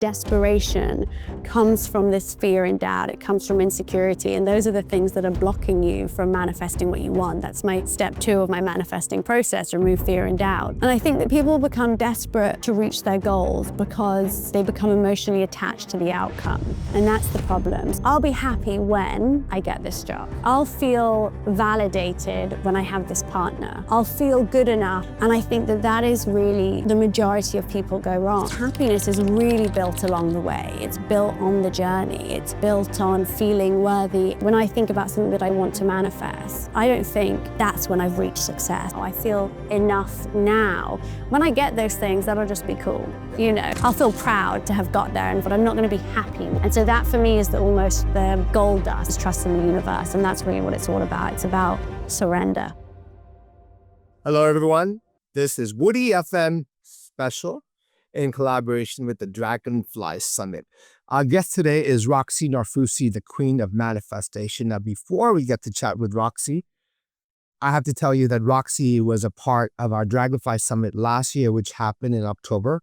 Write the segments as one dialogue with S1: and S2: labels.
S1: Desperation comes from this fear and doubt. It comes from insecurity. And those are the things that are blocking you from manifesting what you want. That's my step 2 of my manifesting process, remove fear and doubt. And I think that people become desperate to reach their goals because they become emotionally attached to the outcome. And that's the problem. I'll be happy when I get this job. I'll feel validated when I have this partner. I'll feel good enough. And I think that that is really the majority of people go wrong. Happiness is really built along the way. It's built on the journey. It's built on feeling worthy. When I think about something that I want to manifest, I don't think that's when I've reached success. I feel enough now. When I get those things, that'll just be cool. You know, I'll feel proud to have got there, but I'm not going to be happy. And so that for me is almost the gold dust, trust in the universe. And that's really what it's all about. It's about surrender.
S2: Hello, everyone. This is WoodyFM special in collaboration with the Dragonfly Summit. Our guest today is Roxie Nafousi, the Queen of Manifestation. Now, before we get to chat with Roxie, I have to tell you that Roxie was a part of our Dragonfly Summit last year, which happened in October.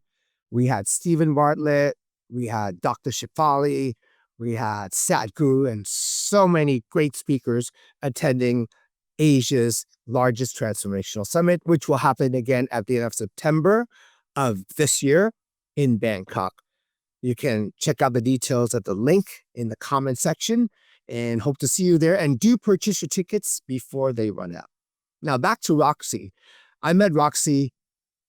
S2: We had Stephen Bartlett, we had Dr. Shefali, we had Sadhguru, and so many great speakers attending Asia's largest transformational summit, which will happen again at the end of September of this year in Bangkok. You can check out the details at the link in the comment section and hope to see you there. And do purchase your tickets before they run out. Now back to Roxie. I met Roxie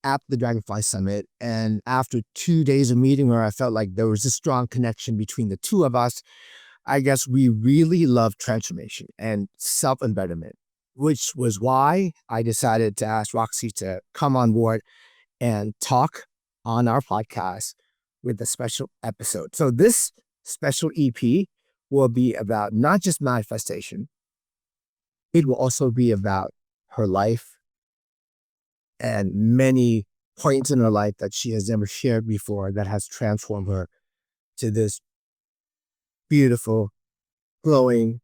S2: at the Dragonfly Summit, and after 2 days of meeting her, I felt like there was a strong connection between the two of us. I guess we really love transformation and self-betterment, which was why I decided to ask Roxie to come on board and talk on our podcast with a special episode. So this special EP will be about not just manifestation, it will also be about her life and many points in her life that she has never shared before that has transformed her to this beautiful, glowing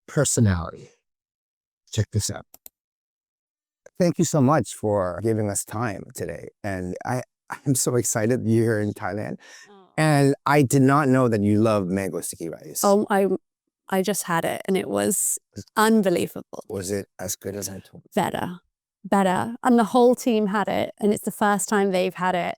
S2: personality. Check this out.
S3: Thank you so much for giving us time today. And I'm so excited you're here in Thailand. Oh. And I did not know that you love mango sticky rice.
S1: Oh, I just had it and it was unbelievable.
S3: Was it as good as I told you?
S1: Better. And the whole team had it, and it's the first time they've had it.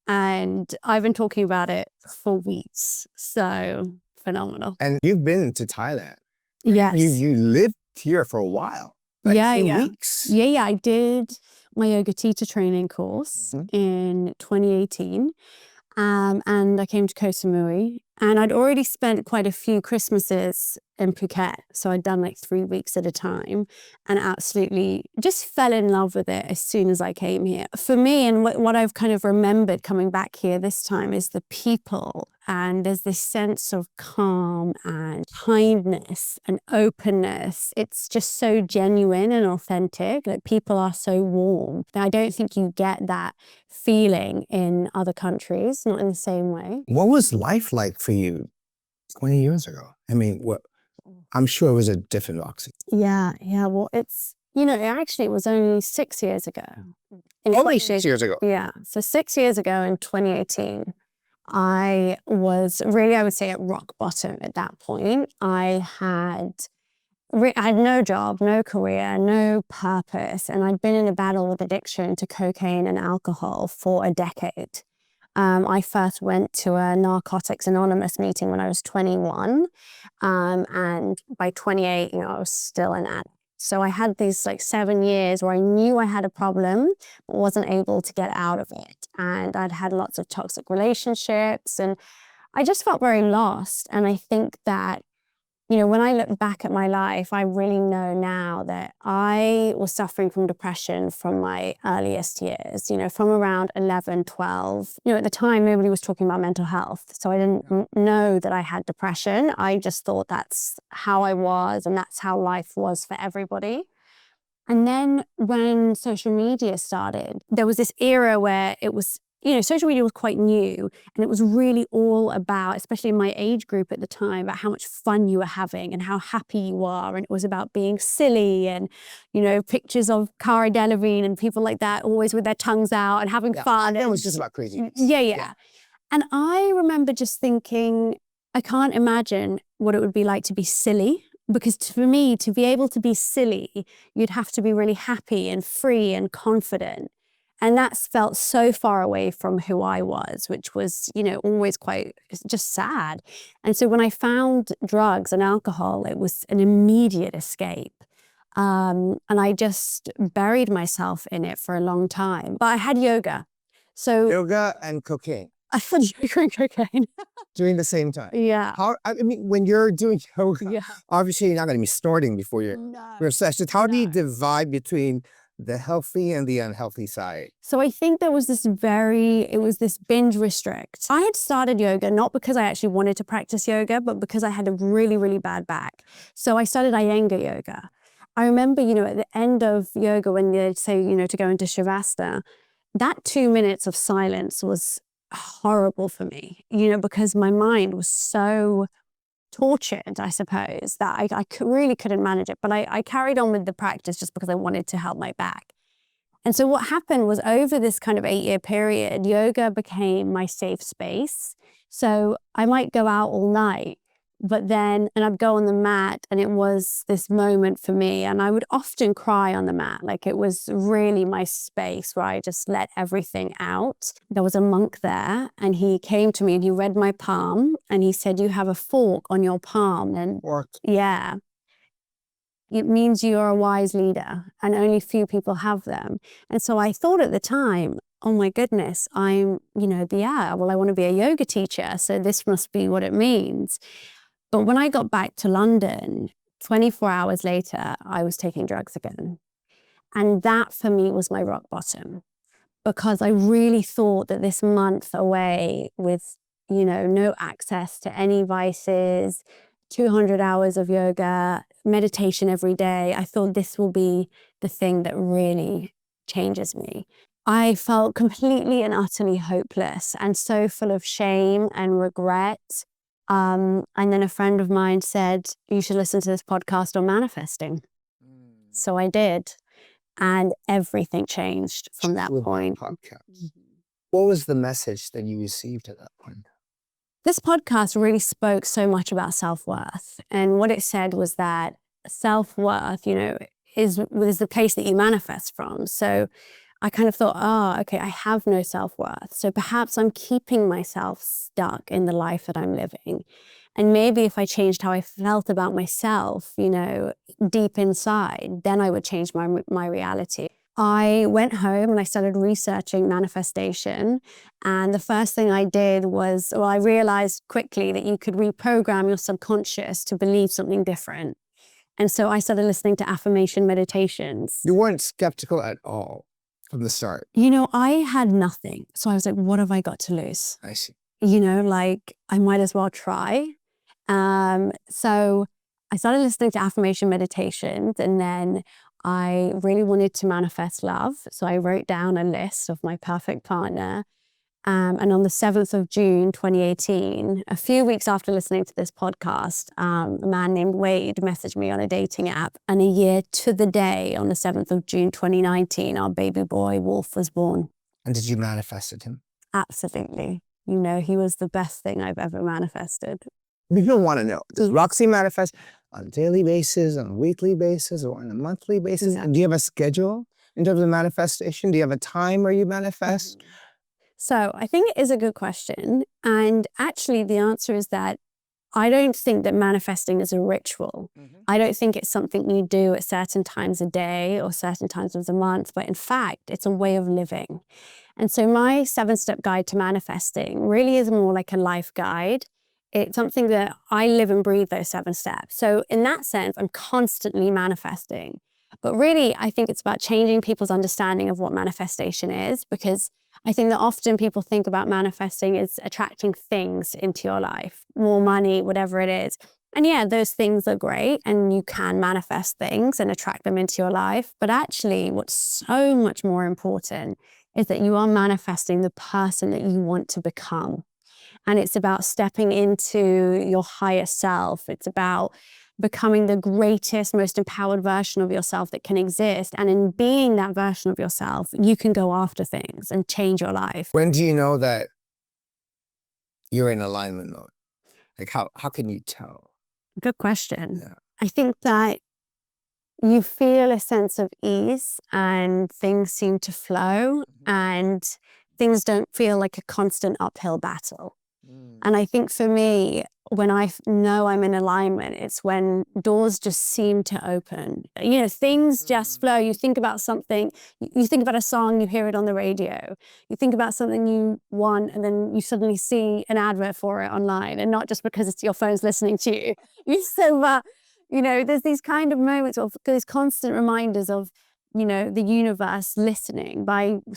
S1: And I've been talking about it for weeks. So phenomenal.
S3: And you've been to Thailand.
S1: Yes.
S3: You lived here for a while. Like weeks.
S1: Yeah. I did my yoga teacher training course in 2018. And I came to Koh Samui, and I'd already spent quite a few Christmases in Phuket. So I'd done like 3 weeks at a time and absolutely just fell in love with it as soon as I came here. For me, and what I've kind of remembered coming back here this time is the people. And there's this sense of calm and kindness and openness. It's just so genuine and authentic. Like, people are so warm. I don't think you get that feeling in other countries, not in the same way.
S3: What was life like for you 20 years ago? I mean, I'm sure it was a different Roxie.
S1: Yeah. Well, it's, actually it was only 6 years ago.
S3: Only 6 years ago?
S1: Yeah. So 6 years ago in 2018, I was really, I would say, at rock bottom at that point. I had no job, no career, no purpose, and I'd been in a battle with addiction to cocaine and alcohol for a decade. I first went to a Narcotics Anonymous meeting when I was 21, and by 28, I was still an addict. So I had these 7 years where I knew I had a problem, but wasn't able to get out of it. And I'd had lots of toxic relationships, and I just felt very lost. And I think that, when I look back at my life, I really know now that I was suffering from depression from my earliest years, from around 11, 12. At the time, nobody was talking about mental health. So I didn't know that I had depression. I just thought that's how I was and that's how life was for everybody. And then when social media started, there was this era where it was, social media was quite new, and it was really all about, especially in my age group at the time, about how much fun you were having and how happy you are. And it was about being silly and, pictures of Cara Delevingne and people like that, always with their tongues out and having fun.
S3: It was just about crazy.
S1: Yeah. And I remember just thinking, I can't imagine what it would be like to be silly. Because for me, to be able to be silly, you'd have to be really happy and free and confident. And that's felt so far away from who I was, which was, always quite just sad. And so when I found drugs and alcohol, it was an immediate escape. And I just buried myself in it for a long time. But I had yoga. So
S3: Yoga and cocaine.
S1: I had yoga and cocaine.
S3: During the same time.
S1: Yeah.
S3: When you're doing yoga,
S1: Yeah.
S3: obviously you're not going to be snorting before your session. How do you
S1: No.
S3: divide between the healthy and the unhealthy side?
S1: So I think there was this binge restrict. I had started yoga not because I actually wanted to practice yoga, but because I had a really, really bad back. So I started Iyengar yoga. I remember, at the end of yoga when they'd say, to go into Shavasana, that 2 minutes of silence was horrible for me, because my mind was so tortured, I suppose, that I really couldn't manage it. But I carried on with the practice just because I wanted to help my back. And so what happened was over this kind of 8-year period, yoga became my safe space. So I might go out all night, and I'd go on the mat, and it was this moment for me. And I would often cry on the mat. Like, it was really my space where I just let everything out. There was a monk there, and he came to me and he read my palm, and he said, "You have a fork on your palm." And
S3: Fork.
S1: yeah, it means you're a wise leader, and only few people have them. And so I thought at the time, oh my goodness, I want to be a yoga teacher. So this must be what it means. But when I got back to London, 24 hours later, I was taking drugs again. And that for me was my rock bottom, because I really thought that this month away with, no access to any vices, 200 hours of yoga, meditation every day, I thought this will be the thing that really changes me. I felt completely and utterly hopeless and so full of shame and regret. And then a friend of mine said, "You should listen to this podcast on manifesting." So I did. And everything changed from that point.
S3: Podcast. What was the message that you received at that point?
S1: This podcast really spoke so much about self-worth. And what it said was that self-worth, is the place that you manifest from. So I kind of thought, okay, I have no self-worth. So perhaps I'm keeping myself stuck in the life that I'm living. And maybe if I changed how I felt about myself, deep inside, then I would change my reality. I went home and I started researching manifestation. And the first thing I did was, I realized quickly that you could reprogram your subconscious to believe something different. And so I started listening to affirmation meditations.
S3: You weren't skeptical at all from the start.
S1: I had nothing. So I was like, what have I got to lose?
S3: I see.
S1: I might as well try. So I started listening to affirmation meditations, and then I really wanted to manifest love. So I wrote down a list of my perfect partner. And on the 7th of June, 2018, a few weeks after listening to this podcast, a man named Wade messaged me on a dating app. And a year to the day, on the 7th of June, 2019, our baby boy, Wolf, was born.
S3: And did you manifest him?
S1: Absolutely. He was the best thing I've ever manifested.
S3: People want to know, does Roxie manifest on a daily basis, on a weekly basis, or on a monthly basis?
S1: Yeah.
S3: And do you have a schedule in terms of manifestation? Do you have a time where you manifest?
S1: So I think it is a good question. And actually the answer is that I don't think that manifesting is a ritual. I don't think it's something you do at certain times a day or certain times of the month, but in fact, it's a way of living. And so my 7-step guide to manifesting really is more like a life guide. It's something that I live and breathe those 7 steps. So in that sense, I'm constantly manifesting. But really, I think it's about changing people's understanding of what manifestation is, because I think that often people think about manifesting as attracting things into your life, more money, whatever it is. And yeah, those things are great, and you can manifest things and attract them into your life. But actually, what's so much more important is that you are manifesting the person that you want to become. And it's about stepping into your higher self. It's about becoming the greatest, most empowered version of yourself that can exist. And in being that version of yourself, you can go after things and change your life.
S3: When do you know that you're in alignment mode? Like how can you tell?
S1: Good question.
S3: Yeah.
S1: I think that you feel a sense of ease and things seem to flow and things don't feel like a constant uphill battle. And I think for me, when I know I'm in alignment, it's when doors just seem to open. You know, things just flow. You think about something, you think about a song, you hear it on the radio. You think about something you want, and then you suddenly see an advert for it online, and not just because it's your phone's listening to you. You think about, you know, there's these kind of moments of these constant reminders of, you know, the universe listening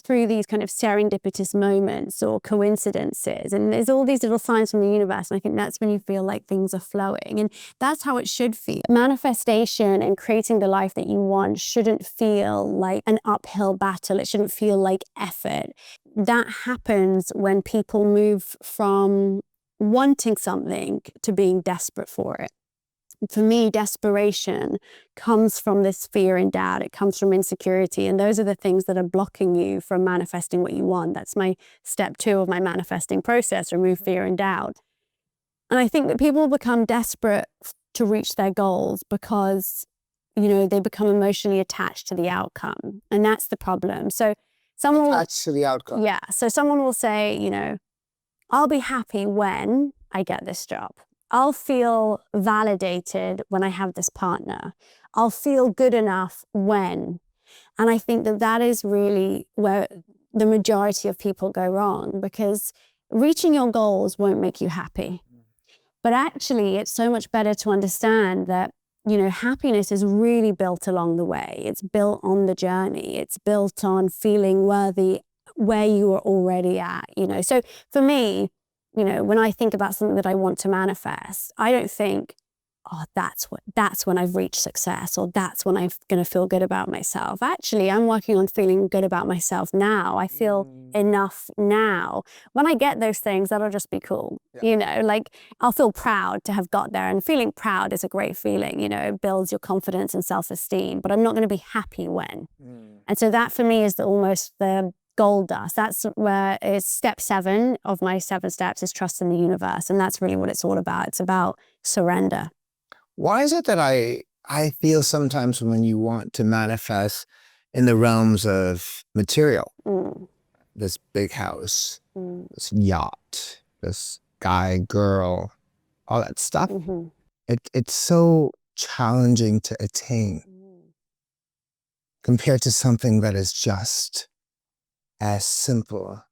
S1: through these kind of serendipitous moments or coincidences. And there's all these little signs from the universe. And I think that's when you feel like things are flowing. And that's how it should feel. Manifestation and creating the life that you want shouldn't feel like an uphill battle. It shouldn't feel like effort. That happens when people move from wanting something to being desperate for it. For me, desperation comes from this fear and doubt. It comes from insecurity. And those are the things that are blocking you from manifesting what you want. That's my step 2 of my manifesting process, remove fear and doubt. And I think that people become desperate to reach their goals because, you know, they become emotionally attached to the outcome. And that's the problem. So someone
S3: Attached to the outcome.
S1: Yeah. So someone will say, you know, I'll be happy when I get this job. I'll feel validated when I have this partner. I'll feel good enough when. And I think that that is really where the majority of people go wrong, because reaching your goals won't make you happy. But actually, it's so much better to understand that, you know, happiness is really built along the way. It's built on the journey. It's built on feeling worthy where you are already at, you know. So for me, you know, when I think about something that I want to manifest, I don't think, oh, that's when I've reached success, or that's when I'm going to feel good about myself. Actually, I'm working on feeling good about myself now. I feel enough now. When I get those things, that'll just be cool. Yeah. You know, like I'll feel proud to have got there, and feeling proud is a great feeling. You know, it builds your confidence and self-esteem, but I'm not going to be happy when. And so that for me is almost the gold dust. That's where it's step 7 of my 7 steps is trust in the universe. And that's really what it's all about. It's about surrender.
S3: Why is it that I feel sometimes when you want to manifest in the realms of material, this big house, this yacht, this guy, girl, all that stuff, it's so challenging to attain compared to something that is just as simple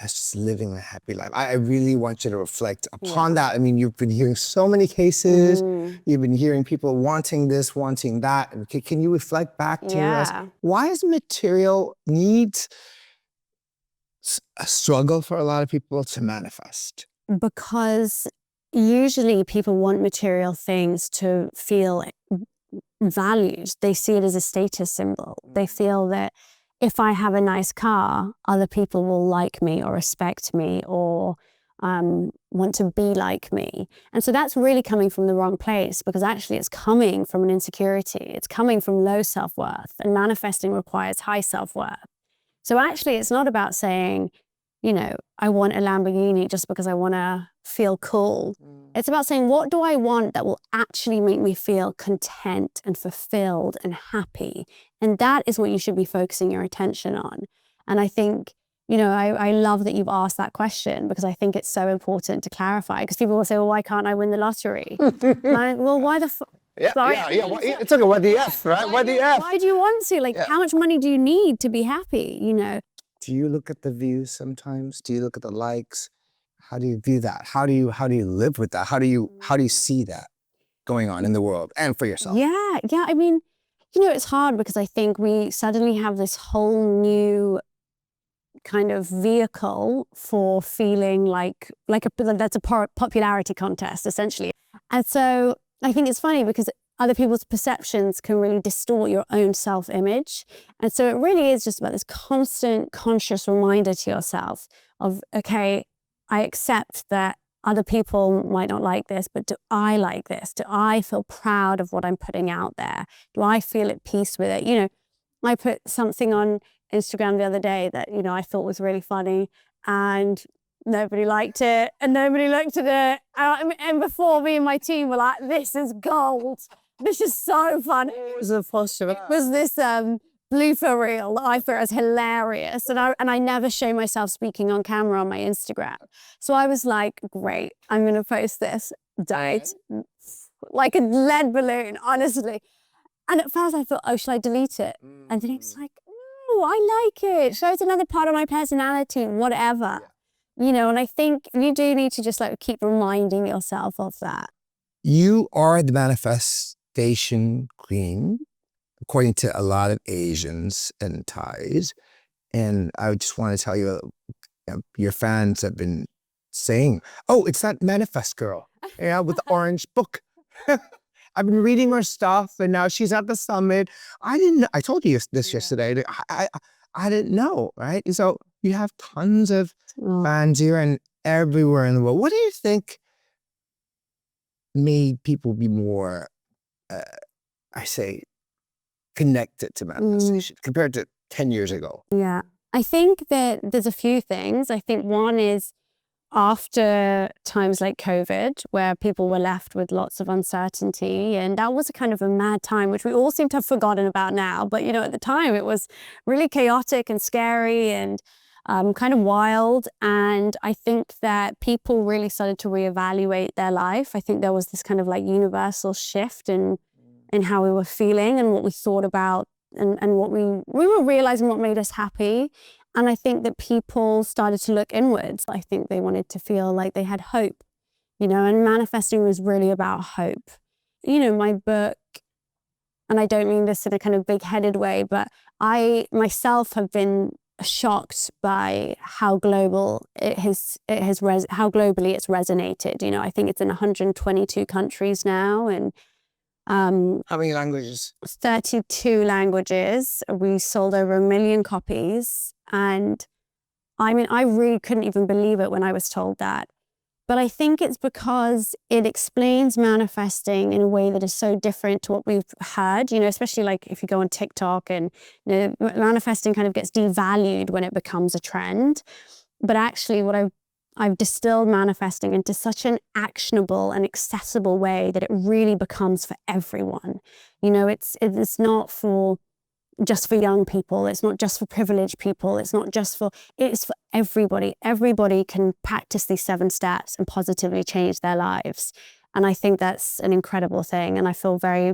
S3: as just living a happy life. I really want you to reflect upon that. I mean, you've been hearing so many cases. You've been hearing people wanting this, wanting that. Can you reflect back to us? Why is material needs a struggle for a lot of people to manifest?
S1: Because usually people want material things to feel valued. They see it as a status symbol. They feel that if I have a nice car, other people will like me or respect me or want to be like me. And so that's really coming from the wrong place, because actually it's coming from an insecurity. It's coming from low self-worth, and manifesting requires high self-worth. So actually it's not about saying, you know, I want a Lamborghini just because I want to feel cool. It's about saying, what do I want that will actually make me feel content and fulfilled and happy? And that is what you should be focusing your attention on. And I think, you know, I love that you've asked that question, because I think it's so important to clarify, because people will say, well, why can't I win the lottery? Like, well, why the
S3: Yeah. It's okay, what the F, right? What the F?
S1: Why do you want to? Like, how much money do you need to be happy, you know?
S3: Do you look at the views sometimes? Do you look at the likes? How do you view that? How do you live with that? How do you see that going on in the world and for yourself?
S1: Yeah. I mean, you know, it's hard because I think we suddenly have this whole new kind of vehicle for feeling like that's a popularity contest, essentially. And so I think it's funny because other people's perceptions can really distort your own self-image. And so it really is just about this constant conscious reminder to yourself of, okay, I accept that other people might not like this, but do I like this? Do I feel proud of what I'm putting out there? Do I feel at peace with it? You know, I put something on Instagram the other day that, you know, I thought was really funny. And Nobody liked it, and nobody looked at it. And before, me and my team were like, "This is gold. This is so fun." It was a posture. It was this blooper reel that I thought was hilarious, and I never show myself speaking on camera on my Instagram. So I was like, "Great, I'm going to post this." Died like a lead balloon, honestly. And at first, I thought, "Oh, should I delete it?" And then it was like, "No, I like it. It shows another part of my personality, whatever." You know, and I think you do need to just like keep reminding yourself of that.
S3: You are the manifestation queen, according to a lot of Asians and Thais. And I just want to tell you, your fans have been saying, "Oh, it's that manifest girl, with the orange book." I've been reading her stuff, and now she's at the summit. I told you this yesterday. I didn't know, right? So you have tons of fans here and everywhere in the world. What do you think made people be more, connected to manifestation compared to 10 years ago?
S1: Yeah. I think that there's a few things. I think one is after times like COVID, where people were left with lots of uncertainty, and that was a kind of a mad time, which we all seem to have forgotten about now. But, at the time it was really chaotic and scary and kind of wild. And I think that people really started to reevaluate their life. I think there was this kind of like universal shift in how we were feeling and what we thought about and what we were realizing what made us happy. And I think that people started to look inwards. I think they wanted to feel like they had hope, and manifesting was really about hope. My book, and I don't mean this in a kind of big-headed way, but I myself have been shocked by how global how globally it's resonated. I think it's in 122 countries now, and
S3: how many languages?
S1: 32 languages. We sold over 1 million copies. And I mean, I really couldn't even believe it when I was told that. But I think it's because it explains manifesting in a way that is so different to what we've heard, especially like if you go on TikTok and manifesting kind of gets devalued when it becomes a trend. But actually what I've distilled manifesting into such an actionable and accessible way that it really becomes for everyone. It's not just for young people. It's not just for privileged people. It's for everybody. Everybody can practice these 7 steps and positively change their lives. And I think that's an incredible thing. And I feel very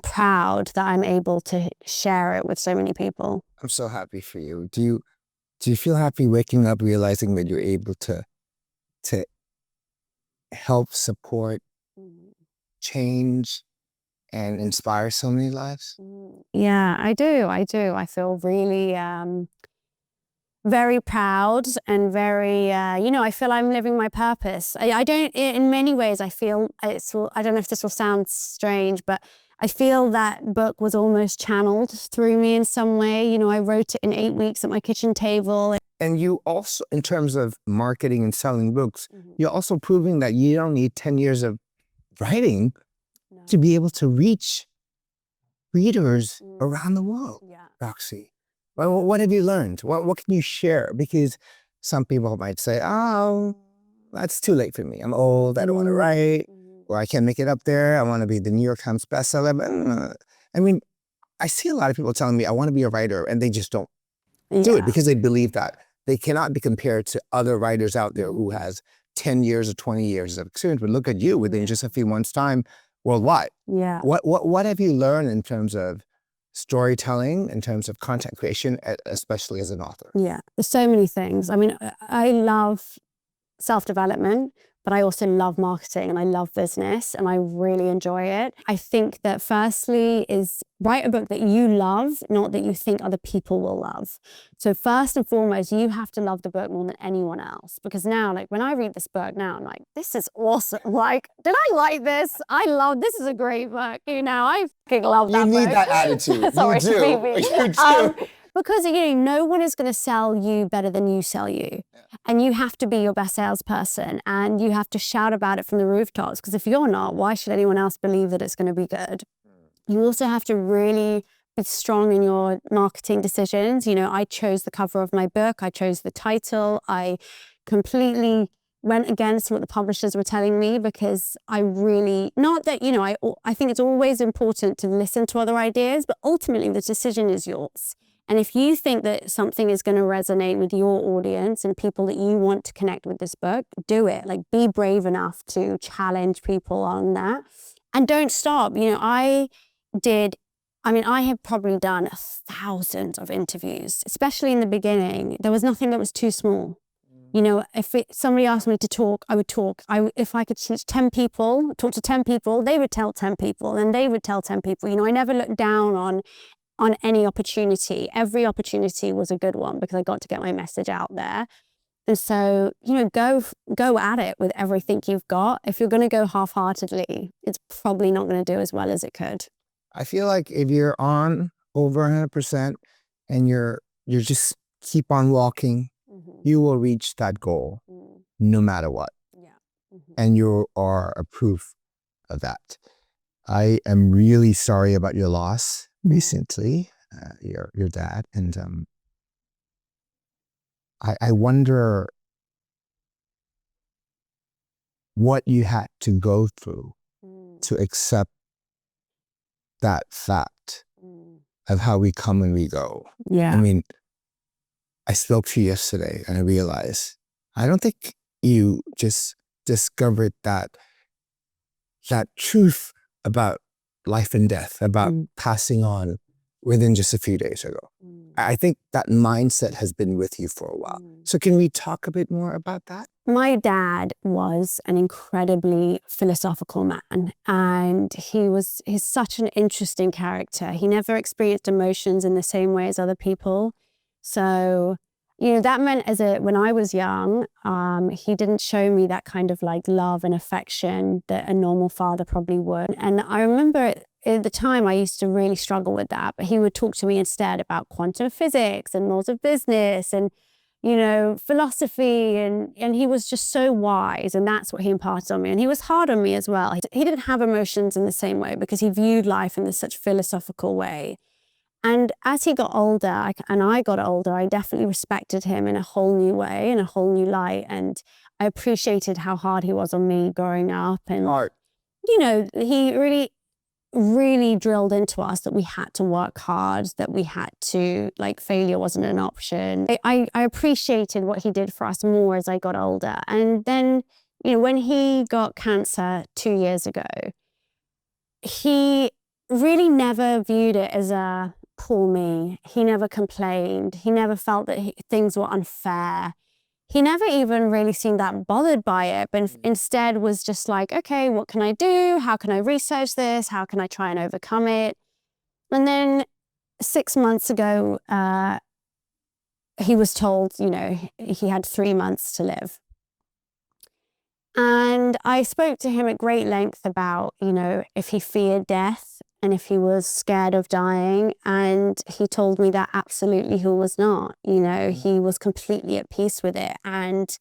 S1: proud that I'm able to share it with so many people.
S3: I'm so happy for you. Do you feel happy waking up realizing that you're able to help support, change, and inspire so many lives?
S1: Yeah, I do. I feel really very proud and very, I feel I'm living my purpose. I don't, in many ways, I feel I don't know if this will sound strange, but I feel that book was almost channeled through me in some way. I wrote it in 8 weeks at my kitchen table.
S3: And you also, in terms of marketing and selling books, you're also proving that you don't need 10 years of writing to be able to reach readers around the world.
S1: Yeah.
S3: Roxie, what have you learned? What can you share? Because some people might say, "Oh, that's too late for me. I'm old. I don't want to write, or I can't make it up there. I want to be the New York Times bestseller." But, I mean, I see a lot of people telling me, "I want to be a writer," and they just don't do it because they believe that they cannot be compared to other writers out there who has 10 years or 20 years of experience. But look at you within just a few months' time. Worldwide.
S1: Yeah.
S3: What have you learned in terms of storytelling, in terms of content creation, especially as an author?
S1: Yeah, there's so many things. I mean, I love self-development, but I also love marketing and I love business and I really enjoy it. I think that firstly is write a book that you love, not that you think other people will love. So first and foremost, you have to love the book more than anyone else, because now, like when I read this book now, I'm like, this is awesome. Like, did I like this? This is a great book. I fucking love that book.
S3: You need that attitude.
S1: Sorry,
S3: you do. You do.
S1: Because, no one is going to sell you better than you sell you. And you have to be your best salesperson and you have to shout about it from the rooftops, because if you're not, why should anyone else believe that it's going to be good? You also have to really be strong in your marketing decisions. I chose the cover of my book. I chose the title. I completely went against what the publishers were telling me, because I really, not that, I think it's always important to listen to other ideas, but ultimately the decision is yours. And if you think that something is going to resonate with your audience and people that you want to connect with this book, do it. Like, be brave enough to challenge people on that, and don't stop. I have probably done thousands of interviews, especially in the beginning. There was nothing that was too small. If somebody asked me to talk, I would talk. If I could teach 10 people, talk to 10 people, they would tell 10 people, and they would tell 10 people. I never looked down on any opportunity. Every opportunity was a good one, because I got to get my message out there. And so, go at it with everything you've got. If you're going to go half-heartedly, it's probably not going to do as well as it could.
S3: I feel like if you're on over 100% and you're just keep on walking, you will reach that goal no matter what.
S1: Yeah.
S3: And you are a proof of that. I am really sorry about your loss recently, your dad. And I wonder what you had to go through to accept that fact of how we come and we go.
S1: Yeah.
S3: I mean, I spoke to you yesterday and I realized I don't think you just discovered that truth about life and death, about passing on within just a few days ago. I think that mindset has been with you for a while. So can we talk a bit more about that?
S1: My dad was an incredibly philosophical man, and he's such an interesting character. He never experienced emotions in the same way as other people. So, that meant when I was young, he didn't show me that kind of like love and affection that a normal father probably would. And I remember at the time I used to really struggle with that, but he would talk to me instead about quantum physics and laws of business and, philosophy. And he was just so wise, and that's what he imparted on me. And he was hard on me as well. He didn't have emotions in the same way, because he viewed life in this such philosophical way. And as he got older, and I got older, I definitely respected him in a whole new way, in a whole new light. And I appreciated how hard he was on me growing up. And, he really, really drilled into us that we had to work hard, that we had to, failure wasn't an option. I appreciated what he did for us more as I got older. And then, when he got cancer 2 years ago, he really never viewed it as a poor me. He never complained. He never felt that things were unfair. He never even really seemed that bothered by it, but instead was just like, okay, what can I do? How can I research this? How can I try and overcome it? And then 6 months ago, he was told, he had 3 months to live. And I spoke to him at great length about, if he feared death and if he was scared of dying. And he told me that absolutely he was not. He was completely at peace with it. And,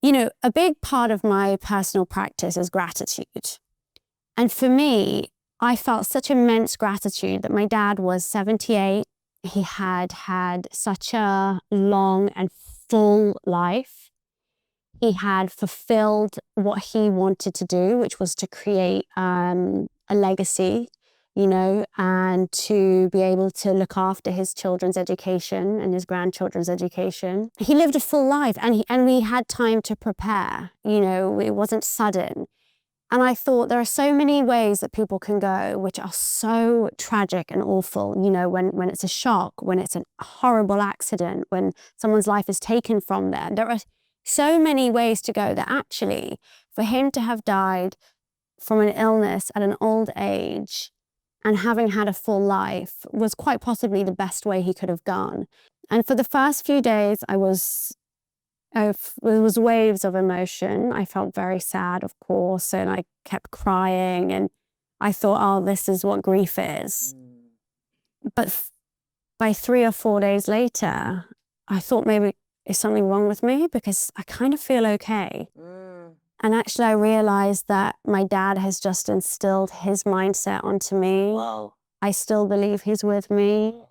S1: a big part of my personal practice is gratitude. And for me, I felt such immense gratitude that my dad was 78. He had such a long and full life. He had fulfilled what he wanted to do, which was to create a legacy, and to be able to look after his children's education and his grandchildren's education. He lived a full life, and we had time to prepare. It wasn't sudden. And I thought there are so many ways that people can go which are so tragic and awful, when it's a shock, when it's a horrible accident, when someone's life is taken from them. There are so many ways to go that actually, for him to have died from an illness at an old age and having had a full life was quite possibly the best way he could have gone. And for the first few days, it was waves of emotion. I felt very sad, of course, and I kept crying, and I thought, oh, this is what grief is. But by 3 or 4 days later, I thought maybe is something wrong with me, because I kind of feel okay. And actually I realized that my dad has just instilled his mindset onto me.
S3: Wow.
S1: I still believe he's with me,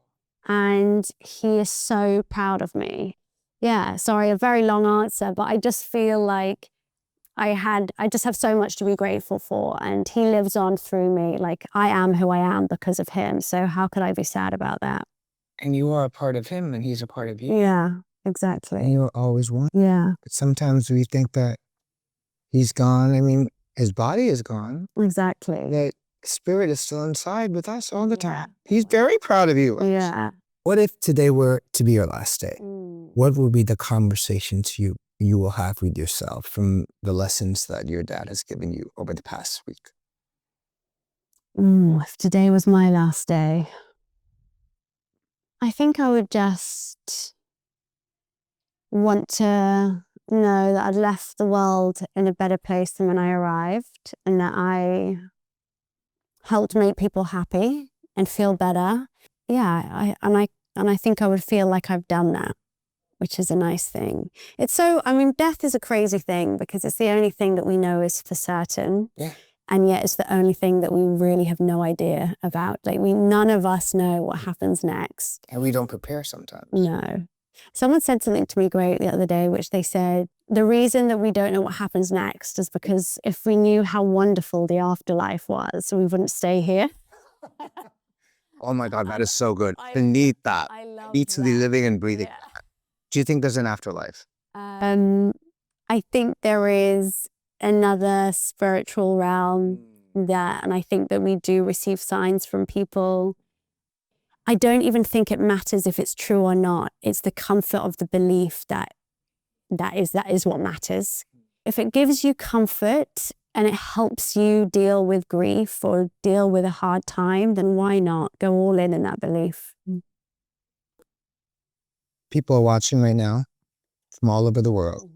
S1: and he is so proud of me. Yeah, sorry, a very long answer, but I just feel like I just have so much to be grateful for, and he lives on through me. Like, I am who I am because of him. So how could I be sad about that?
S3: And you are a part of him and he's a part of you.
S1: Yeah,
S3: And
S1: exactly.
S3: you were always one.
S1: Yeah,
S3: But sometimes we think that he's gone. I mean, his body is gone.
S1: exactly.
S3: That spirit is still inside with us all the time. He's very proud of you.
S1: Yeah.
S3: What if today were to be your last day?
S1: Mm.
S3: What will be the conversations you will have with yourself from the lessons that your dad has given you over the past week?
S1: If today was my last day, I think I would just want to know that I'd left the world in a better place than when I arrived, and that I helped make people happy and feel better. Yeah, I think I would feel like I've done that, which is a nice thing. Death is a crazy thing because it's the only thing that we know is for certain.
S3: Yeah.
S1: And yet it's the only thing that we really have no idea about. Like, none of us know what happens next.
S3: And we don't prepare sometimes.
S1: No. Someone said something to me great the other day, which they said, the reason that we don't know what happens next is because if we knew how wonderful the afterlife was, we wouldn't stay here.
S3: Oh my God, that is so good. I need that.
S1: I love
S3: Need to be
S1: that.
S3: living and breathing.
S1: Yeah.
S3: Do you think there's an afterlife?
S1: I think there is another spiritual realm and I think that we do receive signs from people. I don't even think it matters if it's true or not. It's the comfort of the belief that is what matters. If it gives you comfort and it helps you deal with grief or deal with a hard time, then why not go all in that belief?
S3: People are watching right now from all over the world.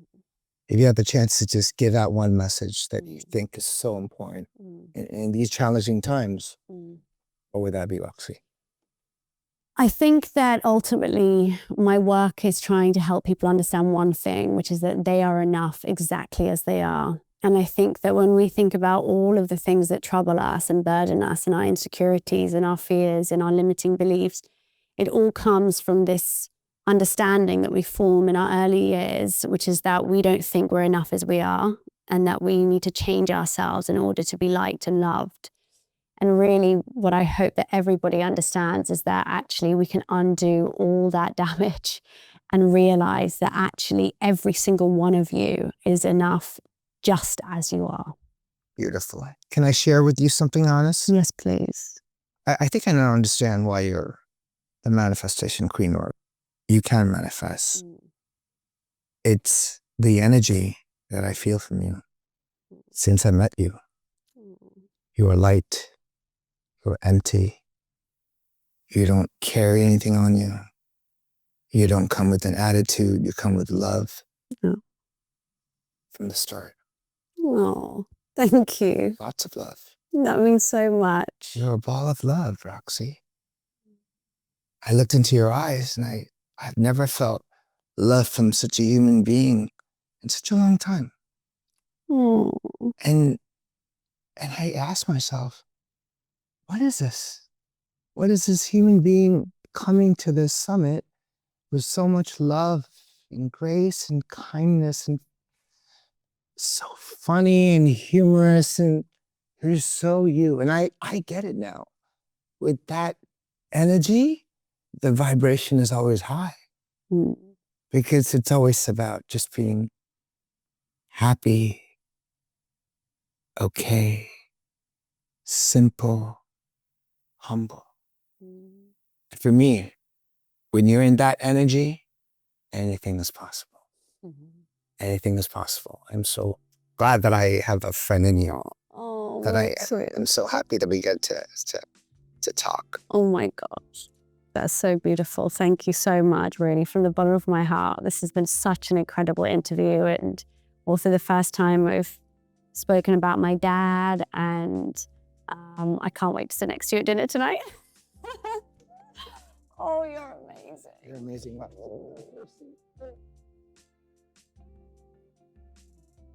S3: If you have the chance to just give out one message that you think is so important in these challenging times, what would that be, Roxie?
S1: I think that ultimately my work is trying to help people understand one thing, which is that they are enough exactly as they are. And I think that when we think about all of the things that trouble us and burden us and our insecurities and our fears and our limiting beliefs, it all comes from this understanding that we form in our early years, which is that we don't think we're enough as we are and that we need to change ourselves in order to be liked and loved. And really what I hope that everybody understands is that actually we can undo all that damage and realize that actually every single one of you is enough just as you are.
S3: Beautiful. Can I share with you something honest?
S1: Yes, please.
S3: I think I now understand why you're the manifestation queen, or you can manifest. It's the energy that I feel from you since I met you. You are light. You're empty. You don't carry anything on you. You don't come with an attitude. You come with love from the start.
S1: Oh, thank you.
S3: Lots of love.
S1: That means so much.
S3: You're a ball of love, Roxie. I looked into your eyes and I've never felt love from such a human being in such a long time.
S1: Oh.
S3: And I asked myself, what is this? What is this human being coming to this summit with so much love and grace and kindness and so funny and humorous, and you're so you. And I get it now. With that energy, the vibration is always high because it's always about just being happy, okay, simple, humble. For me, when you're in that energy, anything is possible. Anything is possible. I'm so glad that I have a friend in you.
S1: Oh,
S3: That I'm so happy that we get to talk.
S1: Oh my gosh. That's so beautiful. Thank you so much, really, from the bottom of my heart. This has been such an incredible interview, and also the first time I've spoken about my dad, and I can't wait to sit next to you at dinner tonight. Oh, you're amazing.
S3: You're amazing.